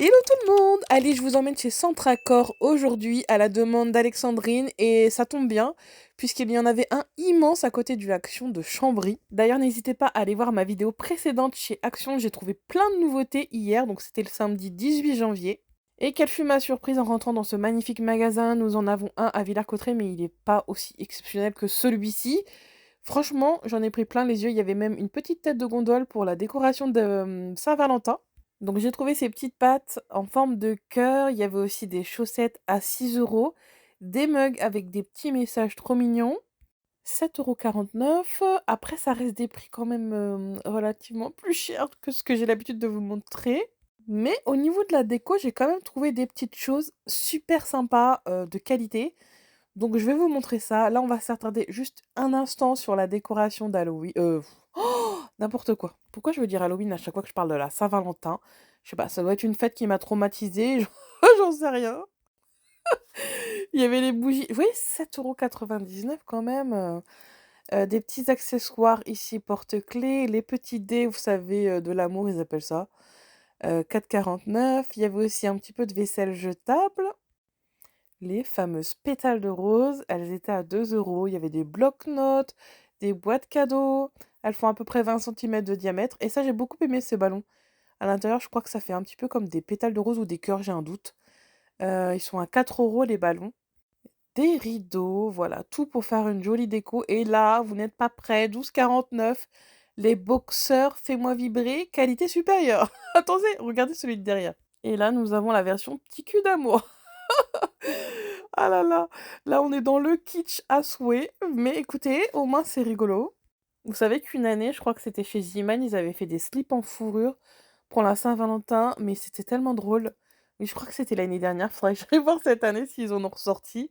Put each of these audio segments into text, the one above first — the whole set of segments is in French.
Hello tout le monde! Allez, je vous emmène chez Centracor aujourd'hui à la demande d'Alexandrine et ça tombe bien puisqu'il y en avait un immense à côté du Action de Chambry. D'ailleurs, n'hésitez pas à aller voir ma vidéo précédente chez Action, j'ai trouvé plein de nouveautés hier, donc c'était le samedi 18 janvier. Et quelle fut ma surprise en rentrant dans ce magnifique magasin, nous en avons un à Villers-Cotterêts mais il n'est pas aussi exceptionnel que celui-ci. Franchement, j'en ai pris plein les yeux, il y avait même une petite tête de gondole pour la décoration de Saint-Valentin. Donc j'ai trouvé ces petites pattes en forme de cœur. Il y avait aussi des chaussettes à 6 €, des mugs avec des petits messages trop mignons, 7,49 €. Après, ça reste des prix quand même relativement plus chers que ce que j'ai l'habitude de vous montrer. Mais au niveau de la déco, j'ai quand même trouvé des petites choses super sympas de qualité. Donc je vais vous montrer ça. Là, on va s'attarder juste un instant sur la décoration d'Halloween. N'importe quoi. Pourquoi je veux dire Halloween à chaque fois que je parle de la Saint-Valentin? Je sais pas, ça doit être une fête qui m'a traumatisée, j'en sais rien. Il y avait les bougies. Vous voyez, 7,99 € quand même. Des petits accessoires ici, porte-clés, les petits dés, vous savez, de l'amour, ils appellent ça. 4,49 €. Il y avait aussi un petit peu de vaisselle jetable. Les fameuses pétales de rose, elles étaient à 2 €. Il y avait des blocs-notes, des boîtes cadeaux. Elles font à peu près 20 centimètres de diamètre. Et ça, j'ai beaucoup aimé ces ballons. À l'intérieur, je crois que ça fait un petit peu comme des pétales de rose ou des cœurs, j'ai un doute. Ils sont à 4 € les ballons. Des rideaux, voilà, tout pour faire une jolie déco. Et là, vous n'êtes pas prêts, 12,49 €. Les boxeurs Fais-moi vibrer, qualité supérieure. Attendez, regardez celui de derrière. Et là, nous avons la version petit cul d'amour. Ah là là, là on est dans le kitsch à souhait, mais écoutez, au moins c'est rigolo. Vous savez qu'une année, je crois que c'était chez Ziman, ils avaient fait des slips en fourrure pour la Saint-Valentin, mais c'était tellement drôle. Mais je crois que c'était l'année dernière, faudrait que j'aille voir cette année s'ils en ont ressorti.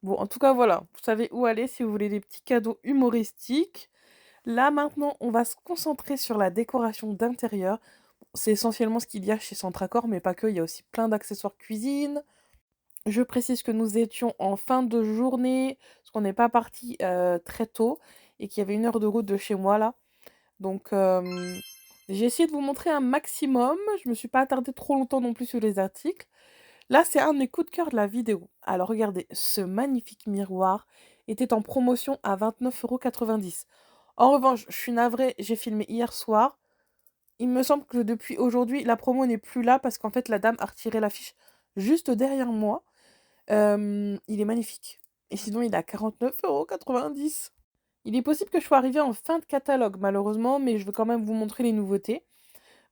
Bon, en tout cas, voilà, vous savez où aller si vous voulez des petits cadeaux humoristiques. Là, maintenant, on va se concentrer sur la décoration d'intérieur. C'est essentiellement ce qu'il y a chez Centracor, mais pas que, il y a aussi plein d'accessoires cuisine. Je précise que nous étions en fin de journée, parce qu'on n'est pas parti très tôt et qu'il y avait 1 heure de route de chez moi là. Donc j'ai essayé de vous montrer un maximum. Je me suis pas attardée trop longtemps non plus sur les articles. Là, c'est un de mes coups de cœur de la vidéo. Alors regardez, ce magnifique miroir était en promotion à 29,90 €. En revanche, je suis navrée, j'ai filmé hier soir. Il me semble que depuis aujourd'hui, la promo n'est plus là parce qu'en fait, la dame a retiré l'affiche juste derrière moi. Il est magnifique. Et sinon, il est à 49,90 €. Il est possible que je sois arrivée en fin de catalogue, malheureusement, mais je veux quand même vous montrer les nouveautés.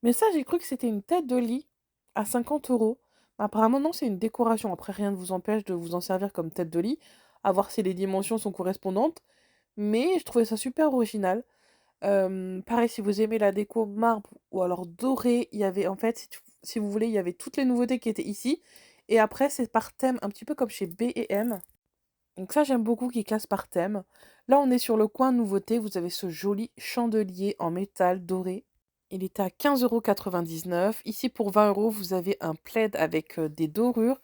Mais ça, j'ai cru que c'était une tête de lit à 50 €. Apparemment, non, c'est une décoration. Après, rien ne vous empêche de vous en servir comme tête de lit, à voir si les dimensions sont correspondantes. Mais je trouvais ça super original. Pareil, si vous aimez la déco marbre ou alors doré, il y avait en fait, si vous voulez, il y avait toutes les nouveautés qui étaient ici. Et après, c'est par thème, un petit peu comme chez B&M. Donc ça, j'aime beaucoup qu'ils classent par thème. Là, on est sur le coin nouveauté. Vous avez ce joli chandelier en métal doré. Il était à 15,99 €. Ici, pour 20 €, vous avez un plaid avec des dorures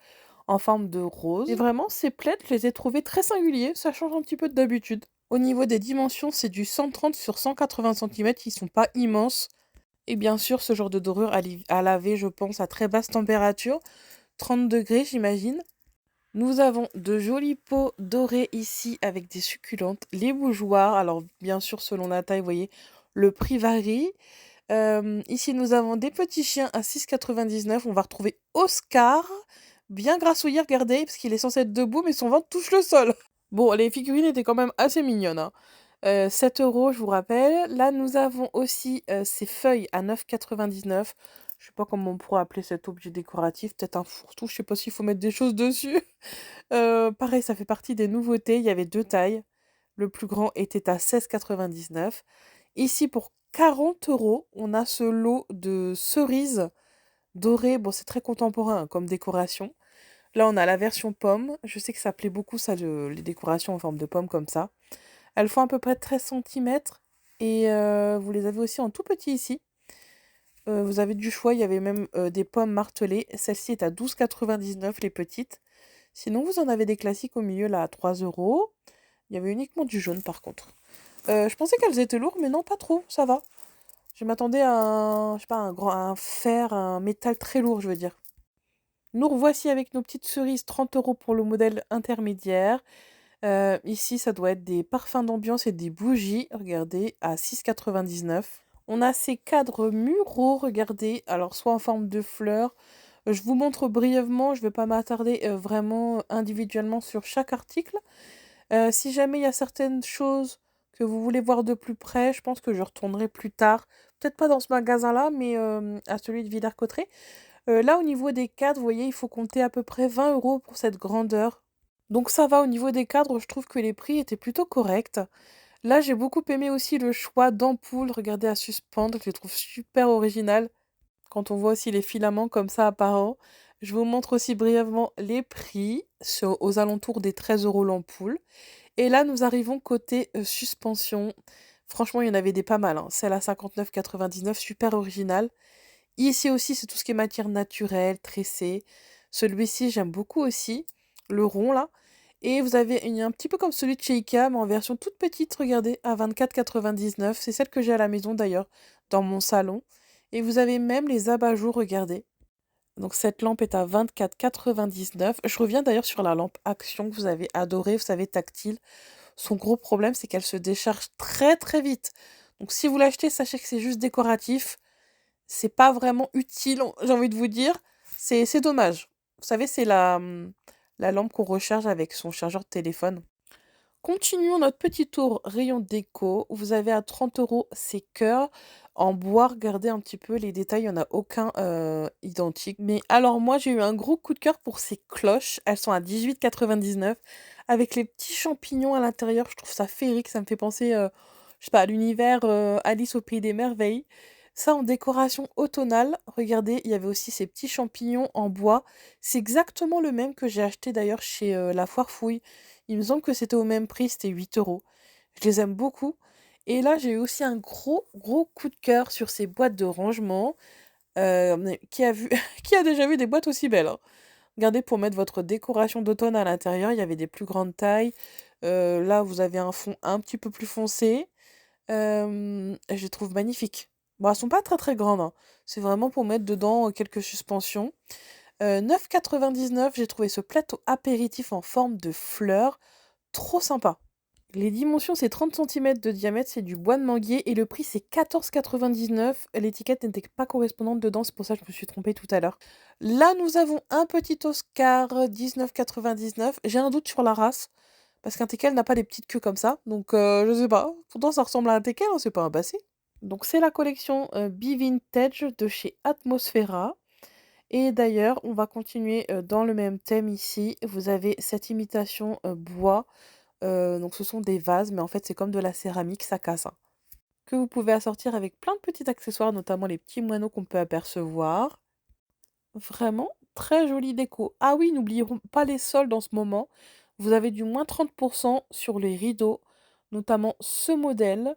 en forme de rose. Et vraiment, ces plaids, je les ai trouvés très singuliers. Ça change un petit peu d'habitude. Au niveau des dimensions, c'est du 130 sur 180 centimètres. Ils sont pas immenses. Et bien sûr, ce genre de dorure à laver, je pense, à très basse température. 30 degrés, j'imagine. Nous avons de jolis pots dorés ici avec des succulentes. Les bougeoirs, alors bien sûr, selon la taille, vous voyez, le prix varie. Ici, nous avons des petits chiens à 6,99 €. On va retrouver Oscar, bien grassouillé, regardez, parce qu'il est censé être debout, mais son ventre touche le sol. Bon, les figurines étaient quand même assez mignonnes, hein. 7 €, je vous rappelle. Là, nous avons aussi ces feuilles à 9,99 €. Je sais pas comment on pourrait appeler cet objet décoratif, peut-être un fourre-tout, je sais pas s'il faut mettre des choses dessus. Pareil, ça fait partie des nouveautés, il y avait 2 tailles. Le plus grand était à 16,99 €. Ici, pour 40 €, on a ce lot de cerises dorées. Bon, c'est très contemporain, hein, comme décoration. Là, on a la version pomme. Je sais que ça plaît beaucoup, ça, les décorations en forme de pomme comme ça. Elles font à peu près 13 centimètres et vous les avez aussi en tout petit ici. Vous avez du choix, il y avait même des pommes martelées. Celle-ci est à 12,99 € les petites. Sinon, vous en avez des classiques au milieu là à 3 €. Il y avait uniquement du jaune par contre. Je pensais qu'elles étaient lourdes, mais non, pas trop, ça va. Je m'attendais à un, je sais pas, un fer, un métal très lourd, je veux dire. Nous revoici avec nos petites cerises, 30 € pour le modèle intermédiaire. Ici, ça doit être des parfums d'ambiance et des bougies, regardez, à 6,99 €. On a ces cadres muraux, regardez, alors soit en forme de fleurs. Je vous montre brièvement, je ne vais pas m'attarder vraiment individuellement sur chaque article. Si jamais il y a certaines choses que vous voulez voir de plus près, je pense que je retournerai plus tard. Peut-être pas dans ce magasin-là, mais à celui de Villers-Cotterêts. Là, au niveau des cadres, vous voyez, il faut compter à peu près 20 € pour cette grandeur. Donc ça va, au niveau des cadres, je trouve que les prix étaient plutôt corrects. Là, j'ai beaucoup aimé aussi le choix d'ampoules, regardez, à suspendre, je les trouve super originales. Quand on voit aussi les filaments comme ça apparents. Je vous montre aussi brièvement les prix, aux alentours des 13 € l'ampoule. Et là, nous arrivons côté suspension. Franchement, il y en avait des pas mal, hein. Celle à 59,99, super originale. Ici aussi, c'est tout ce qui est matière naturelle, tressée. Celui-ci, j'aime beaucoup aussi. Le rond, là. Et vous avez un petit peu comme celui de chez Ikea, mais en version toute petite, regardez, à 24,99. C'est celle que j'ai à la maison d'ailleurs, dans mon salon. Et vous avez même les abat-jours, regardez. Donc cette lampe est à 24,99. Je reviens d'ailleurs sur la lampe Action que vous avez adorée, vous savez, tactile. Son gros problème, c'est qu'elle se décharge très très vite. Donc si vous l'achetez, sachez que c'est juste décoratif. C'est pas vraiment utile, j'ai envie de vous dire. C'est dommage. Vous savez, c'est la lampe qu'on recharge avec son chargeur de téléphone. Continuons notre petit tour rayon déco. Vous avez à 30 € ces cœurs en bois. Regardez un petit peu les détails, il n'y en a aucun identique. Mais alors moi, j'ai eu un gros coup de cœur pour ces cloches. Elles sont à 18,99 avec les petits champignons à l'intérieur. Je trouve ça féerique, ça me fait penser, je sais pas, à l'univers Alice au pays des merveilles. Ça en décoration automnale. Regardez, il y avait aussi ces petits champignons en bois. C'est exactement le même que j'ai acheté d'ailleurs chez La Foire Fouille. Il me semble que c'était au même prix, c'était 8 €. Je les aime beaucoup. Et là, j'ai eu aussi un gros, gros coup de cœur sur ces boîtes de rangement. Mais qui a vu qui a déjà vu des boîtes aussi belles, hein? Regardez, pour mettre votre décoration d'automne à l'intérieur, il y avait des plus grandes tailles. Là, vous avez un fond un petit peu plus foncé. Je les trouve magnifiques. Bon, elles sont pas très, très grandes, hein. C'est vraiment pour mettre dedans, quelques suspensions. 9,99 €, j'ai trouvé ce plateau apéritif en forme de fleurs. Trop sympa. Les dimensions, c'est 30 centimètres de diamètre, c'est du bois de manguier et le prix, c'est 14,99 €. L'étiquette n'était pas correspondante dedans, c'est pour ça que je me suis trompée tout à l'heure. Là, nous avons un petit Oscar, 19,99 €. J'ai un doute sur la race, parce qu'un teckel n'a pas des petites queues comme ça, donc je sais pas. Pourtant, ça ressemble à un teckel, hein, c'est pas un basset. Donc c'est la collection Be Vintage de chez Atmosphera. Et d'ailleurs, on va continuer dans le même thème ici. Vous avez cette imitation bois. Donc ce sont des vases, mais en fait c'est comme de la céramique, ça casse, hein. Que vous pouvez assortir avec plein de petits accessoires, notamment les petits moineaux qu'on peut apercevoir. Vraiment très jolie déco. Ah oui, n'oublions pas les soldes en ce moment. Vous avez du moins 30% sur les rideaux, notamment ce modèle,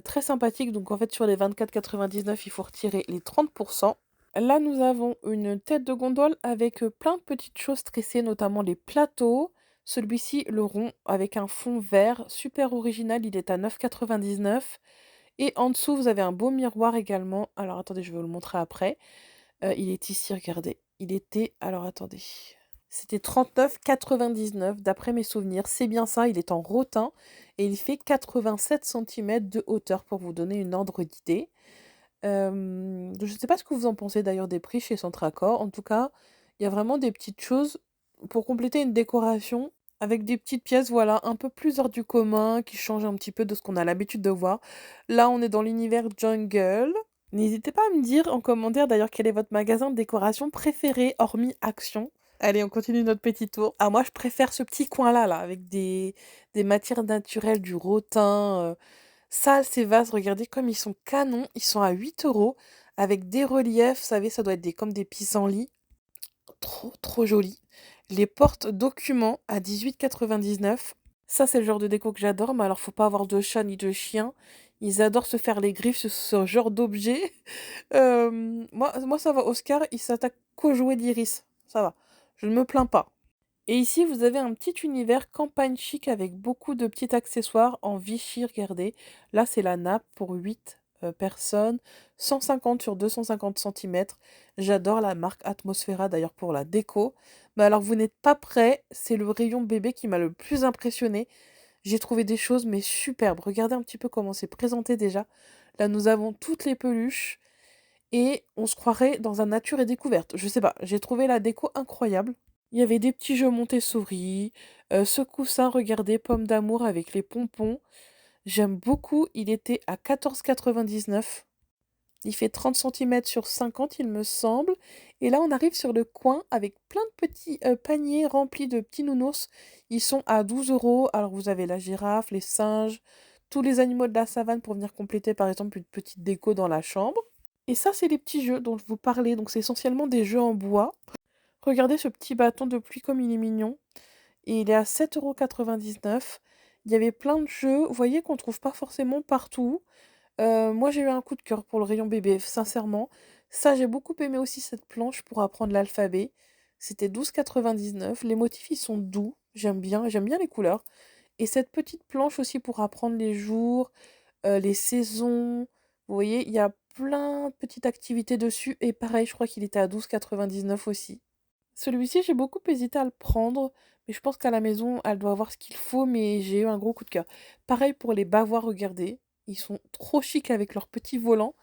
très sympathique. Donc en fait sur les 24,99, il faut retirer les 30%. Là, nous avons une tête de gondole avec plein de petites choses tressées, notamment les plateaux. Celui-ci, le rond, avec un fond vert, super original, il est à 9,99 €. Et en dessous, vous avez un beau miroir également. Alors attendez, je vais vous le montrer après. Il est ici, regardez. Il était, alors attendez, c'était 39,99 € d'après mes souvenirs. C'est bien ça, il est en rotin et il fait 87 centimètres de hauteur pour vous donner une ordre d'idée. Je ne sais pas ce que vous en pensez d'ailleurs des prix chez Centracor. En tout cas, il y a vraiment des petites choses pour compléter une décoration avec des petites pièces, voilà, un peu plus hors du commun, qui changent un petit peu de ce qu'on a l'habitude de voir. Là, on est dans l'univers jungle. N'hésitez pas à me dire en commentaire d'ailleurs quel est votre magasin de décoration préféré, hormis Action. Allez, on continue notre petit tour. Ah, moi, je préfère ce petit coin-là, là, avec des matières naturelles, du rotin. Ça, ces vases, regardez comme ils sont canons. Ils sont à 8 € avec des reliefs. Vous savez, ça doit être comme des pissenlits. Trop, trop joli. Les portes documents à 18,99 €. Ça, c'est le genre de déco que j'adore. Mais alors, faut pas avoir de chat ni de chien. Ils adorent se faire les griffes sur ce genre d'objet. Moi, ça va. Oscar, il s'attaque qu'aux jouets d'Iris. Ça va. Je ne me plains pas. Et ici, vous avez un petit univers campagne chic avec beaucoup de petits accessoires en Vichy, regardez. Là, c'est la nappe pour 8. personnes, 150 sur 250 centimètres. J'adore la marque Atmosphera d'ailleurs pour la déco. Mais alors vous n'êtes pas prêts, c'est le rayon bébé qui m'a le plus impressionné. J'ai trouvé des choses mais superbes. Regardez un petit peu comment c'est présenté déjà. Là nous avons toutes les peluches et on se croirait dans un nature et découverte. Je sais pas, j'ai trouvé la déco incroyable. Il y avait des petits jeux Montessori, ce coussin, regardez, pomme d'amour avec les pompons. J'aime beaucoup, il était à 14,99. Il fait 30 centimètres sur 50, il me semble. Et là, on arrive sur le coin avec plein de petits paniers remplis de petits nounours. Ils sont à 12 euros. Alors, vous avez la girafe, les singes, tous les animaux de la savane pour venir compléter, par exemple, une petite déco dans la chambre. Et ça, c'est les petits jeux dont je vous parlais. Donc, c'est essentiellement des jeux en bois. Regardez ce petit bâton de pluie comme il est mignon. Et il est à 7,99 €. Il y avait plein de jeux, vous voyez, qu'on trouve pas forcément partout. Moi, j'ai eu un coup de cœur pour le rayon bébé, sincèrement. Ça, j'ai beaucoup aimé aussi cette planche pour apprendre l'alphabet. C'était 12,99 €. Les motifs, ils sont doux. J'aime bien les couleurs. Et cette petite planche aussi pour apprendre les jours, les saisons. Vous voyez, il y a plein de petites activités dessus. Et pareil, je crois qu'il était à 12,99 € aussi. Celui-ci, j'ai beaucoup hésité à le prendre, mais je pense qu'à la maison, elle doit avoir ce qu'il faut, mais j'ai eu un gros coup de cœur. Pareil pour les bavoirs, regardez, ils sont trop chics avec leurs petits volants.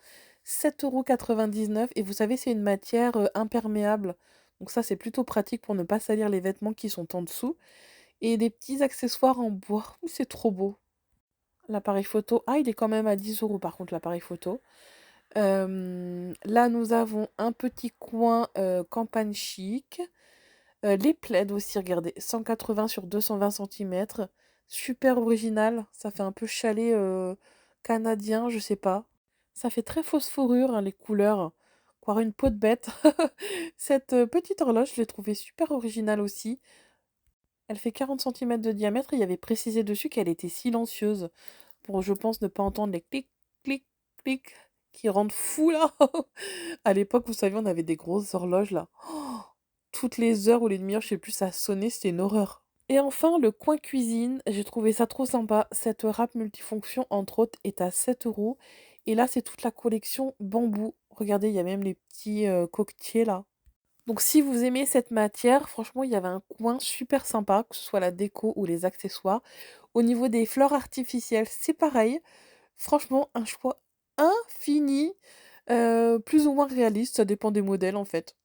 7,99 € et vous savez, c'est une matière imperméable. Donc ça, c'est plutôt pratique pour ne pas salir les vêtements qui sont en dessous. Et des petits accessoires en bois. Ouh, c'est trop beau. L'appareil photo. Ah, il est quand même à 10 euros par contre, l'appareil photo. Là, nous avons un petit coin campagne chic. Les plaids aussi, regardez, 180 sur 220 centimètres. Super original, ça fait un peu chalet canadien, je sais pas. Ça fait très fausse fourrure, hein, les couleurs. Croire une peau de bête. Cette petite horloge, je l'ai trouvée super originale aussi. Elle fait 40 centimètres de diamètre et il y avait précisé dessus qu'elle était silencieuse. Pour, je pense, ne pas entendre les clics, clics, clics qui rendent fou là. À l'époque, vous savez, on avait des grosses horloges là. Toutes les heures ou les demi-heures, je sais plus, ça sonnait, c'était une horreur. Et enfin, le coin cuisine, j'ai trouvé ça trop sympa. Cette râpe multifonction, entre autres, est à 7 euros. Et là, c'est toute la collection bambou. Regardez, il y a même les petits coquetiers là. Donc si vous aimez cette matière, franchement, il y avait un coin super sympa, que ce soit la déco ou les accessoires. Au niveau des fleurs artificielles, c'est pareil. Franchement, un choix infini, plus ou moins réaliste, ça dépend des modèles en fait.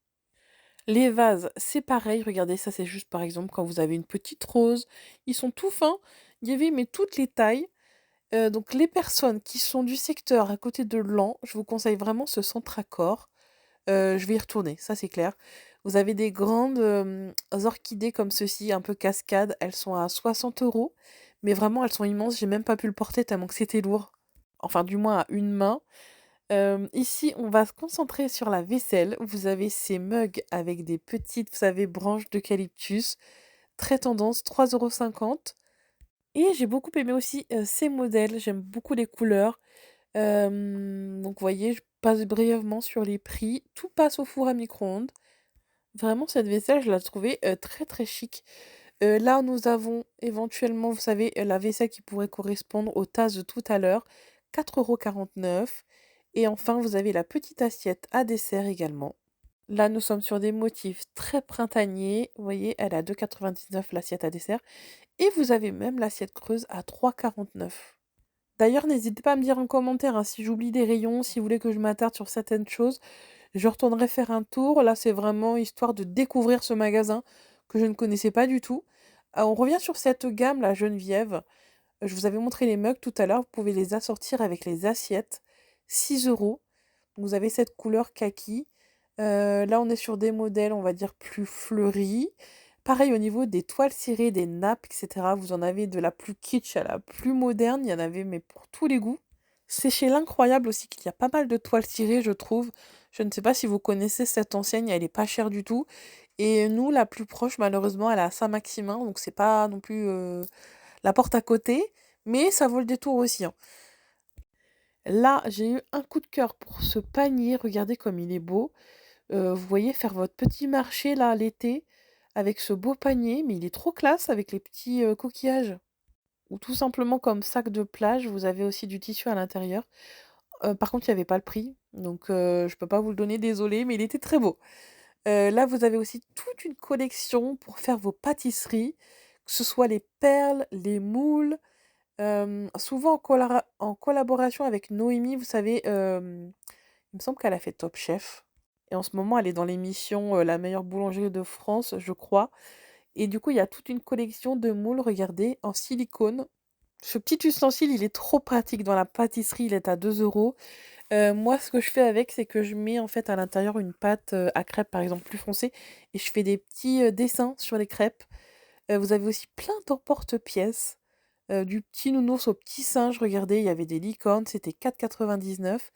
Les vases, c'est pareil, regardez, ça c'est juste par exemple quand vous avez une petite rose, ils sont tout fins, il y avait mais toutes les tailles. Donc les personnes qui sont du secteur à côté de Laon, je vous conseille vraiment ce centre Accor. Je vais y retourner, ça c'est clair. Vous avez des grandes orchidées comme ceci, un peu cascade, elles sont à 60 euros, mais vraiment elles sont immenses, j'ai même pas pu le porter tellement que c'était lourd. Enfin, du moins à une main. Ici, on va se concentrer sur la vaisselle. Vous avez ces mugs avec des petites, vous savez, branches d'eucalyptus. Très tendance, 3,50 € et j'ai beaucoup aimé aussi, ces modèles. J'aime beaucoup les couleurs. Donc vous voyez, je passe brièvement sur les prix. Tout passe au four à micro-ondes. Vraiment, cette vaisselle, je la trouvais, très, très chic. Là, nous avons éventuellement, vous savez, la vaisselle qui pourrait correspondre aux tasses de tout à l'heure, 4,49 € et enfin, vous avez la petite assiette à dessert également. Là, nous sommes sur des motifs très printaniers. Vous voyez, elle est à 2,99 € l'assiette à dessert et vous avez même l'assiette creuse à 3,49 €. D'ailleurs, n'hésitez pas à me dire en commentaire, hein, si j'oublie des rayons, si vous voulez que je m'attarde sur certaines choses. Je retournerai faire un tour. Là, c'est vraiment histoire de découvrir ce magasin que je ne connaissais pas du tout. On revient sur cette gamme, la Geneviève. Je vous avais montré les mugs tout à l'heure. Vous pouvez les assortir avec les assiettes. 6 euros. Vous avez cette couleur kaki. Là, on est sur des modèles, on va dire, plus fleuris. Pareil au niveau des toiles cirées, des nappes, etc. Vous en avez de la plus kitsch à la plus moderne. Il y en avait, mais pour tous les goûts. C'est chez l'Incroyable aussi qu'il y a pas mal de toiles cirées, je trouve. Je ne sais pas si vous connaissez cette enseigne, elle est pas chère du tout. Et nous, la plus proche, malheureusement, elle est à Saint-Maximin, donc c'est pas non plus la porte à côté, mais ça vaut le détour aussi, hein. Là, j'ai eu un coup de cœur pour ce panier, regardez comme il est beau. Vous voyez faire votre petit marché là l'été avec ce beau panier, mais il est trop classe avec les petits coquillages. Ou tout simplement comme sac de plage, vous avez aussi du tissu à l'intérieur. Par contre, il y avait pas le prix, donc je peux pas vous le donner, désolée, mais il était très beau. Là, vous avez aussi toute une collection pour faire vos pâtisseries, que ce soit les perles, les moules, souvent en collaboration avec Noémie, vous savez, il me semble qu'elle a fait Top Chef et en ce moment, elle est dans l'émission, La meilleure boulangerie de France, je crois et du coup, il y a toute une collection de moules, regardez, en silicone. Ce petit ustensile, il est trop pratique dans la pâtisserie, il est à 2 €. Moi, ce que je fais avec, c'est que je mets, en fait, à l'intérieur une pâte, à crêpes, par exemple, plus foncée et je fais des petits, dessins sur les crêpes. Vous avez aussi plein d'emporte-pièces, du petit nounours au petit singe, regardez, il y avait des licornes, c'était 4,99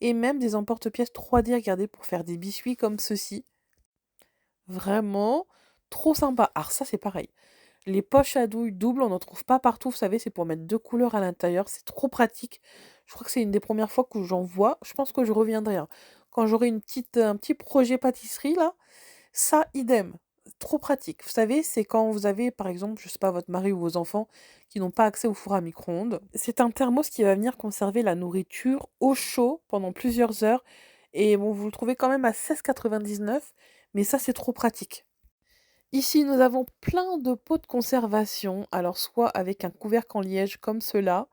et même des emporte-pièces 3D, regardez, pour faire des biscuits comme ceux-ci. Vraiment trop sympa. Alors ça, c'est pareil. Les poches à douille doubles, on n'en trouve pas partout, vous savez, c'est pour mettre 2 couleurs à l'intérieur, c'est trop pratique. Je crois que c'est une des premières fois que j'en vois, je pense que je reviendrai, hein. Quand j'aurai un petit projet pâtisserie là, ça idem, trop pratique. Vous savez, c'est quand vous avez par exemple, je sais pas, votre mari ou vos enfants qui n'ont pas accès au four à micro-ondes. C'est un thermos qui va venir conserver la nourriture au chaud pendant plusieurs heures et bon, vous le trouvez quand même à 16,99, mais ça, c'est trop pratique. Ici, nous avons plein de pots de conservation, alors soit avec un couvercle en liège comme ceux-là,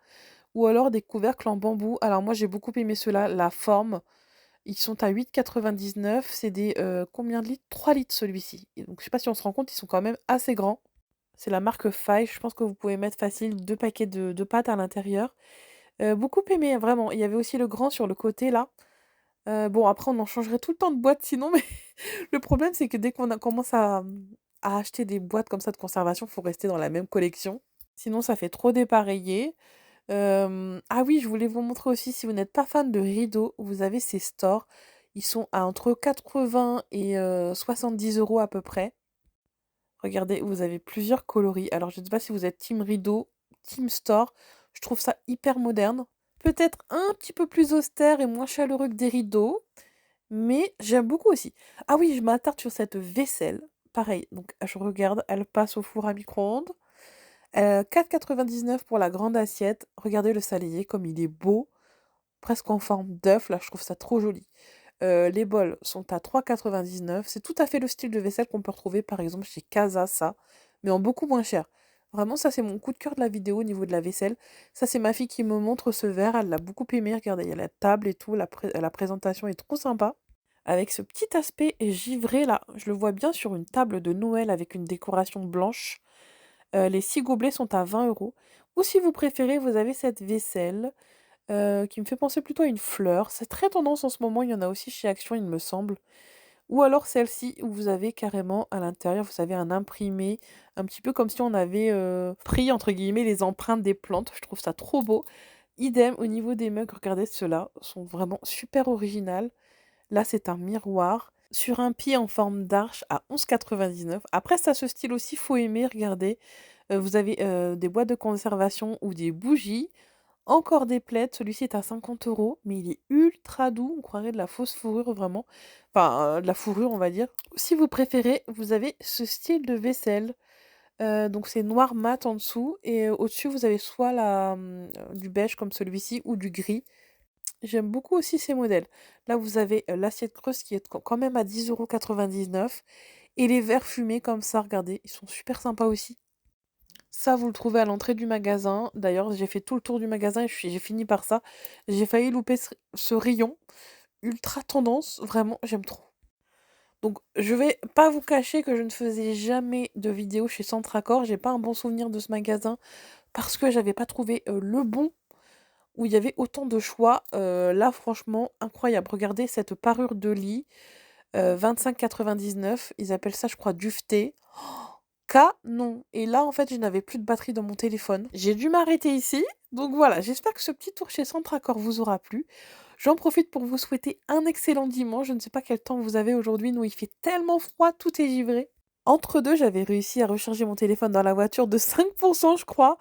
ou alors des couvercles en bambou. Alors moi, j'ai beaucoup aimé ceux-là, la forme. Ils sont à 8,99. C'est des combien de litres? 3 litres celui-ci. Et donc je sais pas si on se rend compte, ils sont quand même assez grands. C'est la marque Faye. Je pense que vous pouvez mettre facile 2 paquets de pâtes à l'intérieur. Beaucoup aimé, vraiment. Il y avait aussi le grand sur le côté là. Bon après on en changerait tout le temps de boîte sinon, mais le problème c'est que dès qu'on commence à acheter des boîtes comme ça de conservation, faut rester dans la même collection. Sinon ça fait trop dépareillé. Ah oui, je voulais vous montrer aussi, si vous n'êtes pas fan de rideaux, vous avez ces stores. Ils sont à entre 80 et 70 € à peu près. Regardez, vous avez plusieurs coloris. Alors je ne sais pas si vous êtes team rideau, team store. Je trouve ça hyper moderne. Peut-être un petit peu plus austère et moins chaleureux que des rideaux. Mais j'aime beaucoup aussi. Ah oui, je m'attarde sur cette vaisselle. Pareil, donc je regarde, elle passe au four à micro-ondes. 4,99 pour la grande assiette. Regardez le saladier comme il est beau, presque en forme d'œuf, là je trouve ça trop joli. Les bols sont à 3,99. C'est tout à fait le style de vaisselle qu'on peut retrouver par exemple chez Casa, ça, mais en beaucoup moins cher. Vraiment, ça c'est mon coup de cœur de la vidéo au niveau de la vaisselle. Ça c'est ma fille qui me montre ce verre, elle l'a beaucoup aimé. Regardez, il y a la table et tout, la présentation est trop sympa. Avec ce petit aspect givré là, je le vois bien sur une table de Noël avec une décoration blanche. Les 6 gobelets sont à 20 € ou si vous préférez, vous avez cette vaisselle, qui me fait penser plutôt à une fleur. C'est très tendance en ce moment, il y en a aussi chez Action, il me semble. Ou alors celle-ci où vous avez carrément à l'intérieur, vous savez, un imprimé, un petit peu comme si on avait, pris entre guillemets «les empreintes des plantes». Je trouve ça trop beau. Idem au niveau des mugs, regardez ceux-là, sont vraiment super originales. Là, c'est un miroir sur un pied en forme d'arche à 11,99. Après, ça se style aussi, faut aimer, regardez. Vous avez, des boîtes de conservation ou des bougies, encore des plaids, celui-ci est à 50 €, mais il est ultra doux, on croirait de la fausse fourrure vraiment, enfin, de la fourrure, on va dire. Si vous préférez, vous avez ce style de vaisselle, donc c'est noir mat en dessous et au-dessus, vous avez soit du beige comme celui-ci ou du gris. J'aime beaucoup aussi ces modèles. Là, vous avez, l'assiette creuse qui est quand même à 10,99 € et les verres fumés comme ça, regardez, ils sont super sympas aussi. Ça, vous le trouvez à l'entrée du magasin. D'ailleurs, j'ai fait tout le tour du magasin et j'ai fini par ça. J'ai failli louper ce rayon. Ultra tendance, vraiment, j'aime trop. Donc, je vais pas vous cacher que je ne faisais jamais de vidéo chez Centracor. J'ai pas un bon souvenir de ce magasin parce que j'avais pas trouvé, le bon où il y avait autant de choix. Là, franchement, incroyable. Regardez cette parure de lit, 25,99 €. Ils appellent ça, je crois, duveté. Canon! Et là, en fait, je n'avais plus de batterie dans mon téléphone. J'ai dû m'arrêter ici. Donc voilà, j'espère que ce petit tour chez Centracor vous aura plu. J'en profite pour vous souhaiter un excellent dimanche. Je ne sais pas quel temps vous avez aujourd'hui. Nous, il fait tellement froid, tout est givré. Entre deux, j'avais réussi à recharger mon téléphone dans la voiture de 5%, je crois.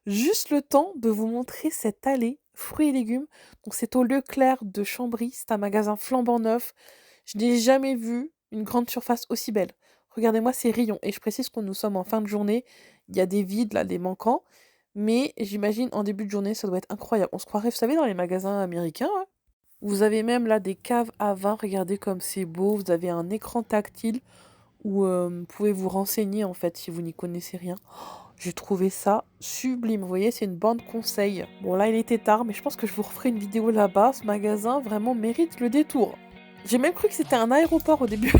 Juste le temps de vous montrer cette allée fruits et légumes. Donc c'est au Leclerc de Chambry. C'est un magasin flambant neuf. Je n'ai jamais vu une grande surface aussi belle. Regardez-moi ces rayons. Et je précise que nous sommes en fin de journée. Il y a des vides là, des manquants. Mais j'imagine en début de journée, ça doit être incroyable. On se croirait, vous savez, dans les magasins américains, ouais. Vous avez même là des caves à vin, regardez comme c'est beau. Vous avez un écran tactile où vous pouvez vous renseigner en fait si vous n'y connaissez rien. J'ai trouvé ça sublime. Vous voyez, c'est une bande conseil. Bon, là, il était tard, mais je pense que je vous referai une vidéo là-bas. Ce magasin vraiment mérite le détour. J'ai même cru que c'était un aéroport au début.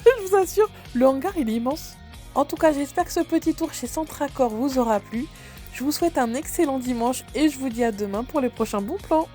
Je vous assure, le hangar, il est immense. En tout cas, j'espère que ce petit tour chez Centracor vous aura plu. Je vous souhaite un excellent dimanche et je vous dis à demain pour les prochains bons plans.